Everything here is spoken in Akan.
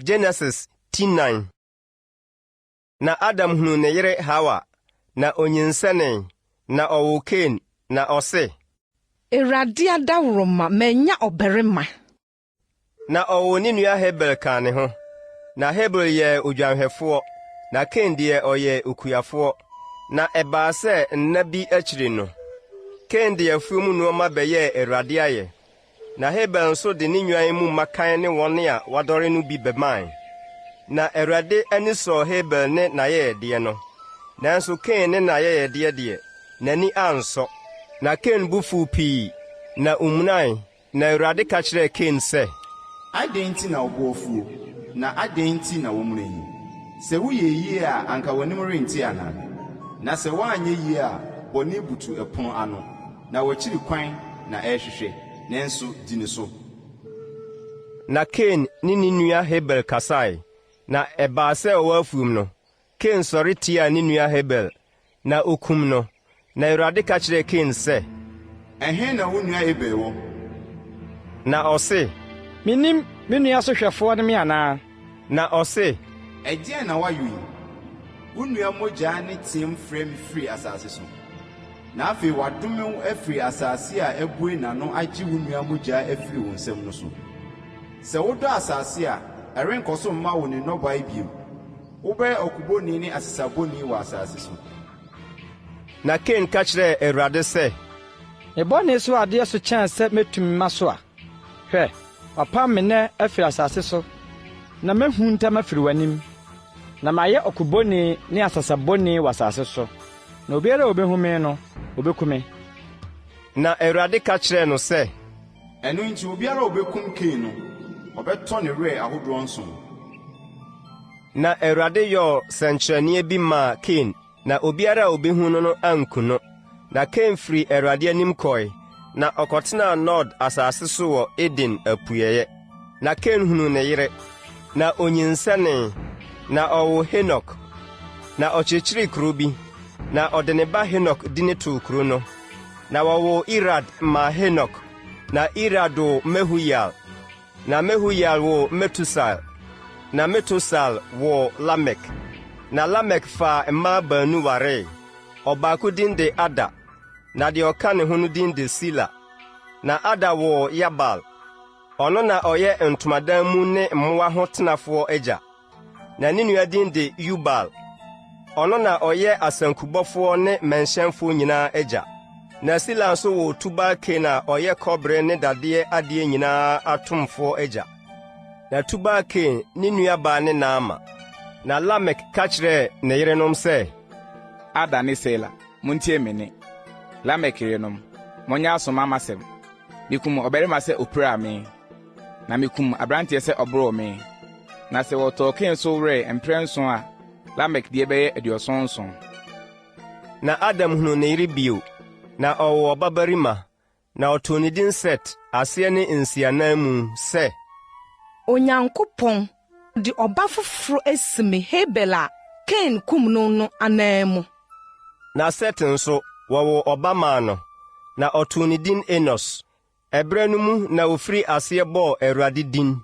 Genesis 10:9. Na Adam hunu ne yere Hawa, na onyinsene, na owo Kain, na ose. Awurade adaworo ma manya oberima. Na owo ne nua Habel ka ne ho. Na Habel ye odwanhwefo, na Kain de oye okuyafo. Na eba se nna bi akiri no. Kain de afumu nuoma beye Awurade aye. Na Habel nso de ne nwan mu makan ne wone a wadore no bi beman. Na Awurade ani so Habel ne na ye de no. Nanso Kain ne na ye de nani anso. Na Kain bufu pi na umnai. Na Awurade ka kire Kain se, Adenti na obofuo na adenti na womrenyi. Se wuye yie a anka wonim renti ana. Na se wanye yie a boni butu epon ano. Na wachiri kwan na ehwehwe. Nenso dini so. Na Kain ni nua Habel kasai. Na eba se owafum no. Kain sori tia ni nua Habel. Na okum no. Na Awurade ka kire Kain se, Ehe na wo nua Habel wo. Na ose, Minim me nua sohwefo ne me ana. Na ose, Eje na wayo yi. Wo nua moja ne tim frame free asase so. Na afi wadome wo afiri asase a ebue na no agye wo nua moja afiri wo nsam no so. Se wodo asase a erenkoso mma wo ne nobai biem. Wo be okuboni ne asesaboni wo asase so. Na Kain ka kire Awurade se, Ebone so ade so chance metumi maso a. Hwɛ, papa me ne afiri asase so. Na mehu ntam afiri wanim. Na maye okuboni ne asasaboni wo asase so. Na obiara obehu me no, obekume. Na Awurade ka kire no se, Enu nti obiara obekum Kain no, obeto ne re ahodo nson. Na Awurade yo senkyerɛnne bi ma Kain, na obiara obehu no anku no. Na Kain firi Awurade anim kɔe, na ɔkɔtena Nod asase so wɔ Eden apuyeye. Na Kain hunu ne yere, na onyinsɛne, na ɔwo Henok. Na ɔkyekyere kuro bi, na ɔde ne ba Henok di ne to kuro no. Na wɔwo Irad ma Henok, na Irad wo Mehuyal, na Mehuyal wo Metusal, na Metusal wo Lamek. Na Lamek fa mma baanu ware, ɔbaako din de Ada, na de ɔka ne ho no din de Sila. Na Ada wo Yabal, ɔno na ɔyɛ ntomadan mu ne mmoa ho tenafoɔ agya. Na ne nua din de Yubal, ɔno na ɔyɛ asankubɔfoɔ ne mɛnhyɛnfoɔ nyinaa agya. Na Sila nso wo Tubal Kain a ɔyɛ kɔbere ne dadeɛ adeɛ nyinaa atomfoɔ agya. Na Tubal Kain ne nua baa ne Naama. Na Lamek ka kire ne yerenom sɛ, Ada ne Sela, muntie me ne. Lamek yerenom, monya asoma masem. Mikum oberima sɛ opira me. Na mikum abrante sɛ ɔboro me. Na sɛ wɔtɔ Kain so wre emprenso a, Lamek die bɛyɛ 70. Na Adam hunu ne yere bio, na ɔwɔ ɔbabarima, na ɔtoo ne din Set, aseɛ ne nsianan mu sɛ, Onyankopɔn de ɔba foforo asime Habel a Kain kum no anan mu. Na Set nso wɔwɔ ɔba maa no, na ɔtoo ne din Enos. Ɛbrɛ no mu na ofiri aseɛ bɔɔ Awurade din.